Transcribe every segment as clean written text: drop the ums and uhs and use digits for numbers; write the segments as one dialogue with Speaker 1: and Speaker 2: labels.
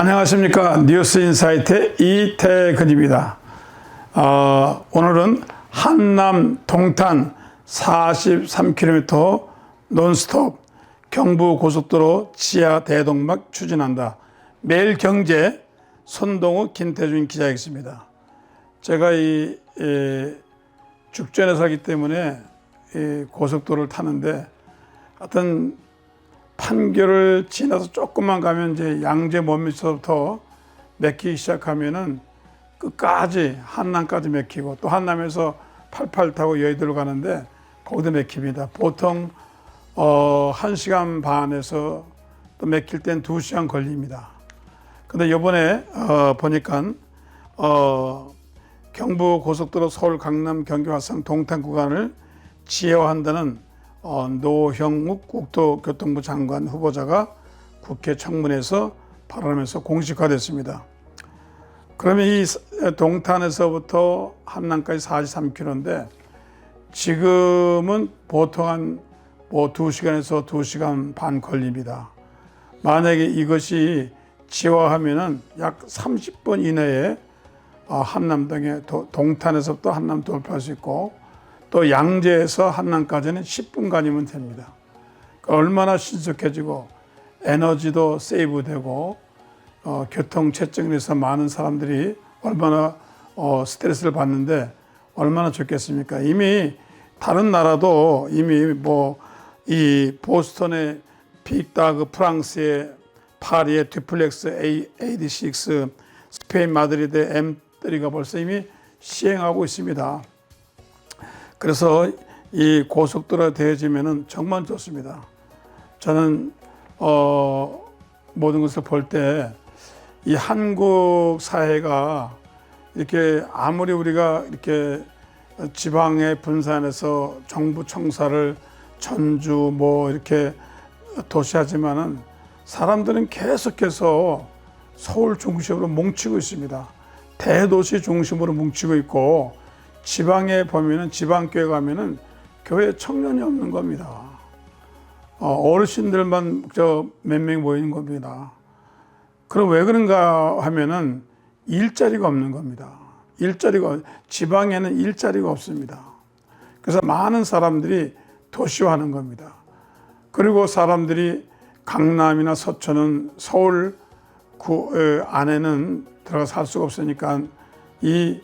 Speaker 1: 안녕하십니까. 뉴스인사이트의 이태근입니다. 오늘은 한남 동탄 43km 논스톱 경부고속도로 지하 대동막 추진한다. 매일경제 손동우 김태준 기자이겠습니다. 제가 죽전에 살기 때문에 이 고속도로를 타는데 하여튼 판교를 지나서 조금만 가면 이제 양재 먼미서부터 막히기 시작하면은 끝까지 한남까지 막히고, 또 한남에서 88 타고 여의도로 가는데 거기도 막힙니다. 보통 1시간 반에서 또 막힐 땐 2시간 걸립니다. 근데 이번에 보니까 경부고속도로 서울 강남 경기 화성 동탄 구간을 지하화한다는 노형욱 국토교통부 장관 후보자가 국회 청문회에서 발언하면서 공식화됐습니다. 그러면 이 동탄에서부터 한남까지 43km인데 지금은 보통 한 2시간에서 2시간 반 걸립니다. 만약에 이것이 지하화하면은 약 30분 이내에 한남동에 동탄에서부터 한남 돌파할 수 있고, 또 양재에서 한남까지는 10분간이면 됩니다. 얼마나 신속해지고 에너지도 세이브되고 교통체증에서 많은 사람들이 얼마나 스트레스를 받는데 얼마나 좋겠습니까? 이미 다른 나라도 이미 이 보스턴의 빅다그, 프랑스의 파리의 듀플렉스 AD6, 스페인 마드리드의 M3가 벌써 이미 시행하고 있습니다. 그래서 이 고속도로가 되어지면은 정말 좋습니다. 저는 모든 것을 볼 때 이 한국 사회가 이렇게 아무리 우리가 이렇게 지방에 분산해서 정부 청사를 전주 이렇게 도시하지만은 사람들은 계속해서 서울 중심으로 뭉치고 있습니다. 대도시 중심으로 뭉치고 있고, 지방에 보면은 지방교회 가면은 교회 청년이 없는 겁니다. 어르신들만 몇 명이 모이는 겁니다. 그럼 왜 그런가 하면은 일자리가 없는 겁니다. 지방에는 일자리가 없습니다. 그래서 많은 사람들이 도시화하는 겁니다. 그리고 사람들이 강남이나 서초는 서울 안에는 들어가 살 수가 없으니까 이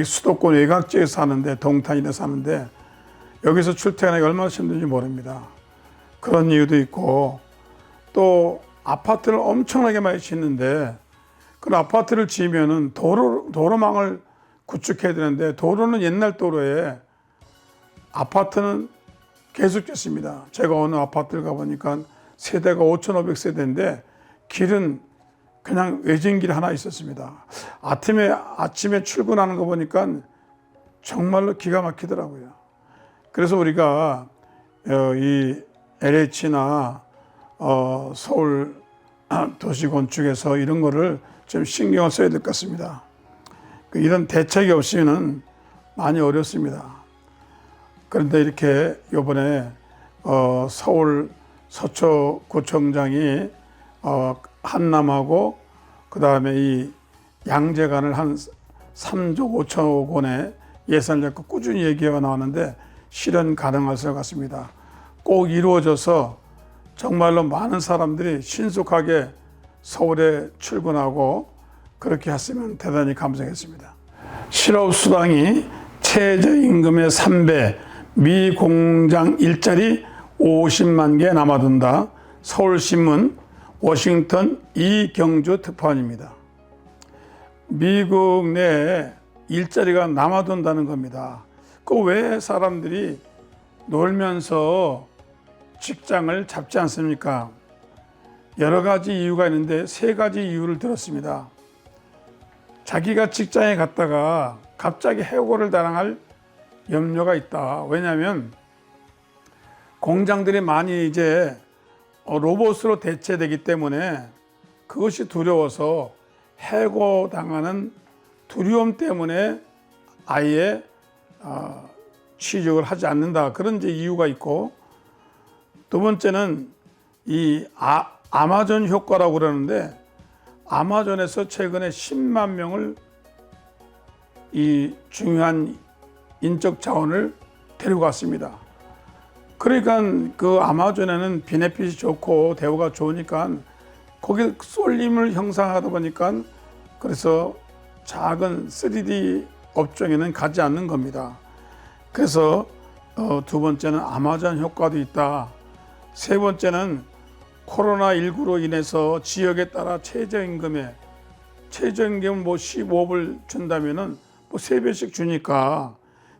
Speaker 1: 수도권 외곽지에 사는데, 동탄이나 사는데 여기서 출퇴근하기 얼마나 힘든지 모릅니다. 그런 이유도 있고, 또 아파트를 엄청나게 많이 짓는데 그 아파트를 지으면은 도로망을 구축해야 되는데 도로는 옛날 도로에, 아파트는 계속 짓습니다. 제가 어느 아파트를 가보니까 세대가 5,500세대인데 길은 그냥 외진길 하나 있었습니다. 아침에 출근하는 거 보니까 정말로 기가 막히더라고요. 그래서 우리가 이 LH나 서울 도시 건축에서 이런 거를 좀 신경을 써야 될 것 같습니다. 이런 대책이 없이는 많이 어렵습니다. 그런데 이렇게 이번에 서울 서초구청장이 한남하고 그 다음에 이 양재간을 한 3조 5천억 원의 예산을 잡고 꾸준히 얘기가 나왔는데 실현 가능할 것 같습니다. 꼭 이루어져서 정말로 많은 사람들이 신속하게 서울에 출근하고 그렇게 했으면 대단히 감사하겠습니다. 실업수당이 최저임금의 3배, 미공장 일자리 50만 개 남아둔다. 서울신문 워싱턴 이경주 특파원입니다. 미국 내에 일자리가 남아돈다는 겁니다. 왜 사람들이 놀면서 직장을 잡지 않습니까? 여러 가지 이유가 있는데 3가지 이유를 들었습니다. 자기가 직장에 갔다가 갑자기 해고를 당할 염려가 있다. 왜냐하면 공장들이 많이 이제 로봇으로 대체되기 때문에 그것이 두려워서 해고당하는 두려움 때문에 아예 취직을 하지 않는다. 그런 이제 이유가 있고, 두 번째는 이 아마존 효과라고 그러는데, 아마존에서 최근에 10만 명을 이 중요한 인적 자원을 데려갔습니다. 그러니까 그 아마존에는 비네핏이 좋고 대우가 좋으니까 거기 쏠림을 형성하다 보니까, 그래서 작은 3D 업종에는 가지 않는 겁니다. 그래서 두 번째는 아마존 효과도 있다. 세 번째는 코로나19로 인해서 지역에 따라 최저임금을 뭐 15불 준다면은 뭐 3배씩 주니까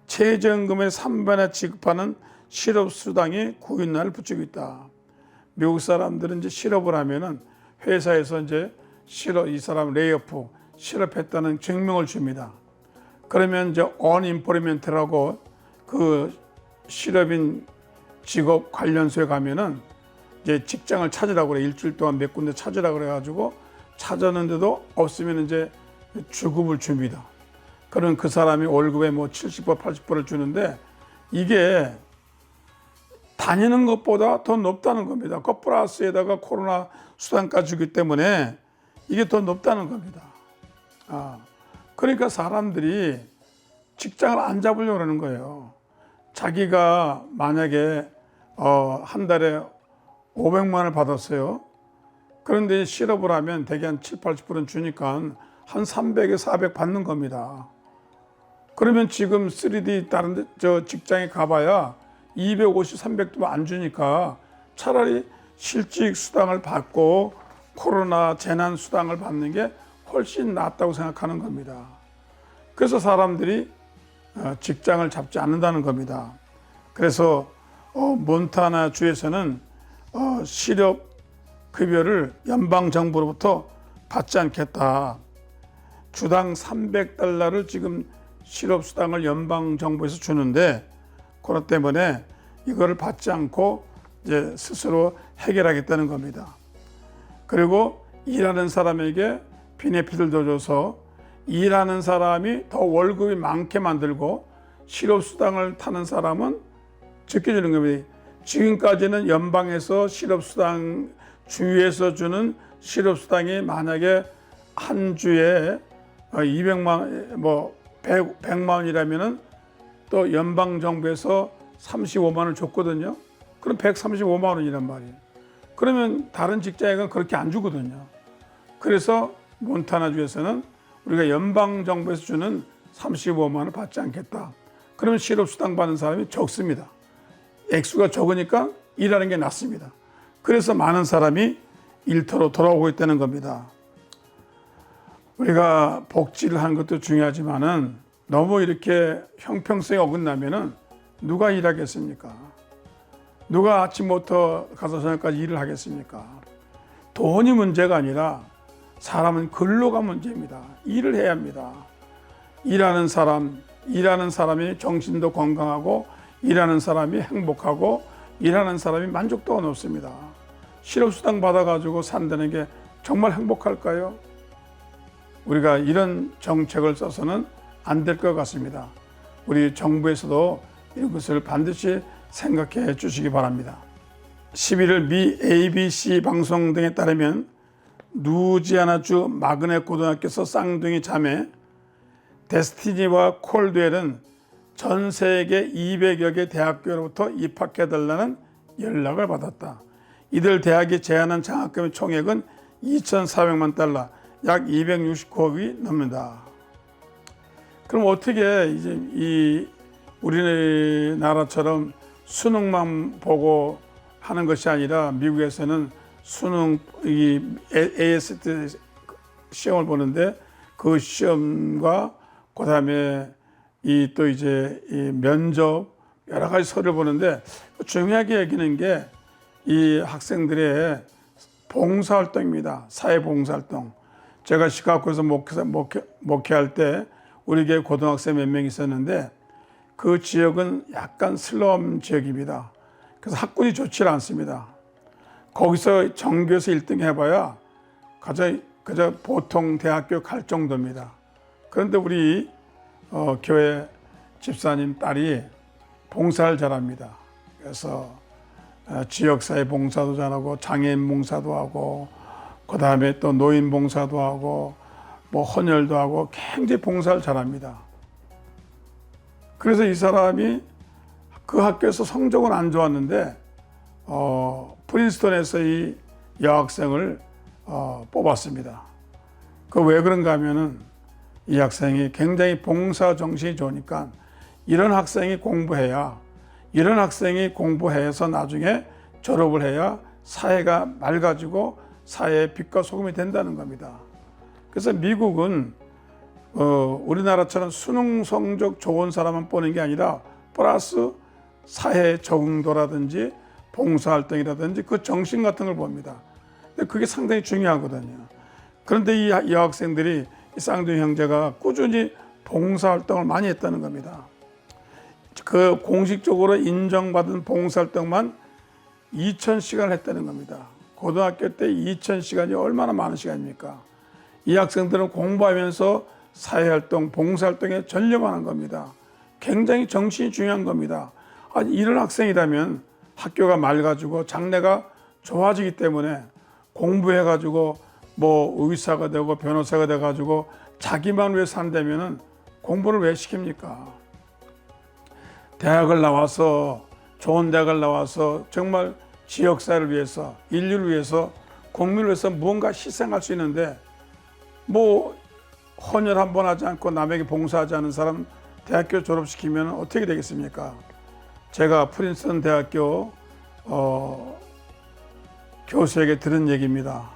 Speaker 1: 최저임금의 3배나 지급하는 실업수당이 구인난을 붙이고 있다. 미국 사람들은 이제 실업을 하면은 회사에서 이제 이 사람 레이오프, 실업했다는 증명을 줍니다. 그러면 이제 언임플리먼트라고 그 실업인 직업 관련소에 가면은 이제 직장을 찾으라고 그래. 일주일 동안 몇 군데 찾으라고 그래가지고 찾았는데도 없으면 이제 주급을 줍니다. 그럼 그 사람이 월급에 뭐 70불, 80불을 주는데, 이게 다니는 것보다 더 높다는 겁니다. 그 플러스에다가 코로나 수당까지 주기 때문에 이게 더 높다는 겁니다. 그러니까 사람들이 직장을 안 잡으려고 그러는 거예요. 자기가 만약에 한 달에 500만 원을 받았어요. 그런데 실업을 하면 대개 한 7, 80%는 주니까 한 300에 400 받는 겁니다. 그러면 지금 3D 다른 저 직장에 가봐야 250, 300도 안 주니까 차라리 실직 수당을 받고 코로나 재난 수당을 받는 게 훨씬 낫다고 생각하는 겁니다. 그래서 사람들이 직장을 잡지 않는다는 겁니다. 그래서 몬타나 주에서는 실업 급여를 연방 정부로부터 받지 않겠다. 주당 $300를 지금 실업 수당을 연방 정부에서 주는데, 그것 때문에 이거를 받지 않고 이제 스스로 해결하겠다는 겁니다. 그리고 일하는 사람에게 베네핏을 더 줘서 일하는 사람이 더 월급이 많게 만들고 실업수당을 타는 사람은 적게 주는 겁니다. 지금까지는 연방에서 실업수당, 주에서 주는 실업수당이 만약에 한 주에 200만, 뭐 100만 원이라면은 또 연방정부에서 35만 원을 줬거든요. 그럼 135만 원이란 말이에요. 그러면 다른 직장에는 그렇게 안 주거든요. 그래서 몬타나주에서는 우리가 연방정부에서 주는 35만 원을 받지 않겠다. 그러면 실업수당 받는 사람이 적습니다. 액수가 적으니까 일하는 게 낫습니다. 그래서 많은 사람이 일터로 돌아오고 있다는 겁니다. 우리가 복지를 하는 것도 중요하지만은 너무 이렇게 형평성이 어긋나면은 누가 일하겠습니까? 누가 아침부터 가서 저녁까지 일을 하겠습니까? 돈이 문제가 아니라 사람은 근로가 문제입니다. 일을 해야 합니다. 일하는 사람이 정신도 건강하고 일하는 사람이 행복하고 일하는 사람이 만족도가 높습니다. 실업수당 받아가지고 산다는 게 정말 행복할까요? 우리가 이런 정책을 써서는 안 될 것 같습니다. 우리 정부에서도 이런 것을 반드시 생각해 주시기 바랍니다. 11일 미 ABC 방송 등에 따르면 루지아나주 마그넷 고등학교에서 쌍둥이 자매 데스티니와 콜드웰은 전 세계 200여 개 대학교로부터 입학해달라는 연락을 받았다. 이들 대학이 제안한 장학금의 총액은 $2,400만, 약 269억이 넘는다. 그럼 어떻게 이제 우리나라처럼 수능만 보고 하는 것이 아니라 미국에서는 수능 AST 시험을 보는데 그 시험과 그다음에 이 면접 여러 가지 서류를 보는데 중요하게 여기는 게 이 학생들의 봉사활동입니다. 사회봉사활동. 제가 시카고에서 목회할 때 우리 교회 고등학생 몇 명 있었는데 그 지역은 약간 슬럼 지역입니다. 그래서 학군이 좋지 않습니다. 거기서 전교에서 1등 해봐야 그저 보통 대학교 갈 정도입니다. 그런데 우리 교회 집사님 딸이 봉사를 잘합니다. 그래서 지역사회 봉사도 잘하고 장애인 봉사도 하고 그 다음에 또 노인 봉사도 하고 뭐 헌혈도 하고 굉장히 봉사를 잘합니다. 그래서 이 사람이 그 학교에서 성적은 안 좋았는데 프린스턴에서 이 여학생을 뽑았습니다. 그 왜 그런가 하면은 이 학생이 굉장히 봉사 정신이 좋으니까 이런 학생이 공부해서 나중에 졸업을 해야 사회가 맑아지고 사회의 빛과 소금이 된다는 겁니다. 그래서 미국은 우리나라처럼 수능 성적 좋은 사람만 보는 게 아니라 플러스 사회 적응도라든지 봉사활동이라든지 그 정신 같은 걸 봅니다. 근데 그게 상당히 중요하거든요. 그런데 이 여학생들이 이 쌍둥이 형제가 꾸준히 봉사활동을 많이 했다는 겁니다. 그 공식적으로 인정받은 봉사활동만 2,000시간을 했다는 겁니다. 고등학교 때 2,000시간이 얼마나 많은 시간입니까? 이 학생들은 공부하면서 사회활동, 봉사활동에 전념을 한 겁니다. 굉장히 정신이 중요한 겁니다. 이런 학생이라면 학교가 맑아지고 장래가 좋아지기 때문에 공부해가지고 뭐 의사가 되고 변호사가 돼가지고 자기만 위해 산다면은 공부를 왜 시킵니까? 대학을 나와서 좋은 대학을 나와서 정말 지역사회를 위해서 인류를 위해서 국민을 위해서 무언가 희생할 수 있는데 뭐 헌혈 한 번 하지 않고 남에게 봉사하지 않은 사람 대학교 졸업시키면 어떻게 되겠습니까? 제가 프린스턴 대학교 교수에게 들은 얘기입니다.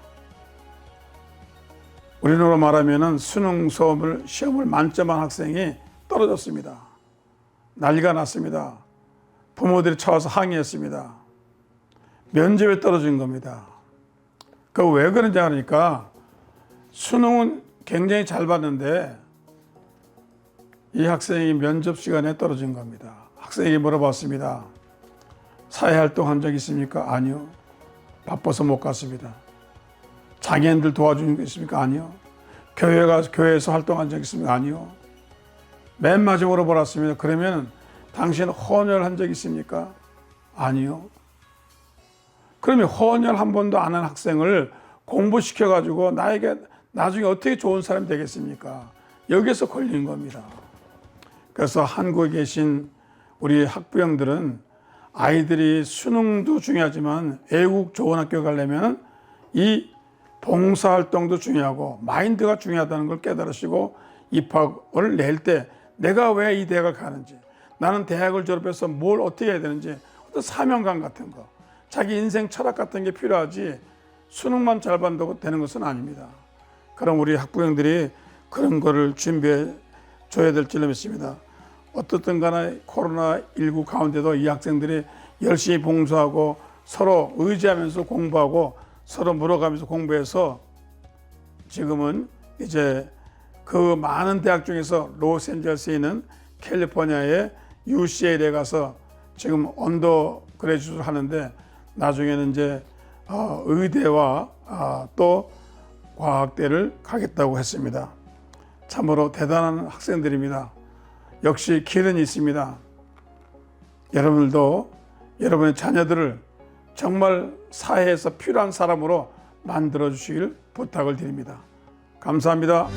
Speaker 1: 우리나라로 말하면 수능 시험을 만점한 학생이 떨어졌습니다. 난리가 났습니다. 부모들이 쳐와서 항의했습니다. 면접에 떨어진 겁니다. 그 왜 그런지 아니까 수능은 굉장히 잘 봤는데 이 학생이 면접 시간에 떨어진 겁니다. 학생에게 물어봤습니다. 사회활동 한 적 있습니까? 아니요. 바빠서 못 갔습니다. 장애인들 도와준 거 있습니까? 아니요. 교회에서 활동한 적 있습니까? 아니요. 맨 마지막으로 물었습니다. 그러면 당신 헌혈한 적 있습니까? 아니요. 그러면 헌혈 한 번도 안 한 학생을 공부시켜가지고 나에게 나중에 어떻게 좋은 사람이 되겠습니까? 여기에서 걸린 겁니다. 그래서 한국에 계신 우리 학부형들은 아이들이 수능도 중요하지만 외국 좋은 학교 가려면 이 봉사활동도 중요하고 마인드가 중요하다는 걸 깨달으시고 입학을 낼 때 내가 왜 이 대학을 가는지, 나는 대학을 졸업해서 뭘 어떻게 해야 되는지 어떤 사명감 같은 거, 자기 인생 철학 같은 게 필요하지 수능만 잘 받는다고 되는 것은 아닙니다. 그럼 우리 학부형들이 그런 거를 준비해 줘야 될 줄로 믿습니다. 어떻든 간에 코로나19 가운데도 이 학생들이 열심히 봉사하고 서로 의지하면서 공부하고 서로 물어가면서 공부해서 지금은 이제 그 많은 대학 중에서 로스앤젤레스에 있는 캘리포니아의 UCLA에 가서 지금 언더그래주를 하는데 나중에는 이제 의대와 또 과학대를 가겠다고 했습니다. 참으로 대단한 학생들입니다. 역시 길은 있습니다. 여러분들도 여러분의 자녀들을 정말 사회에서 필요한 사람으로 만들어 주시길 부탁을 드립니다. 감사합니다.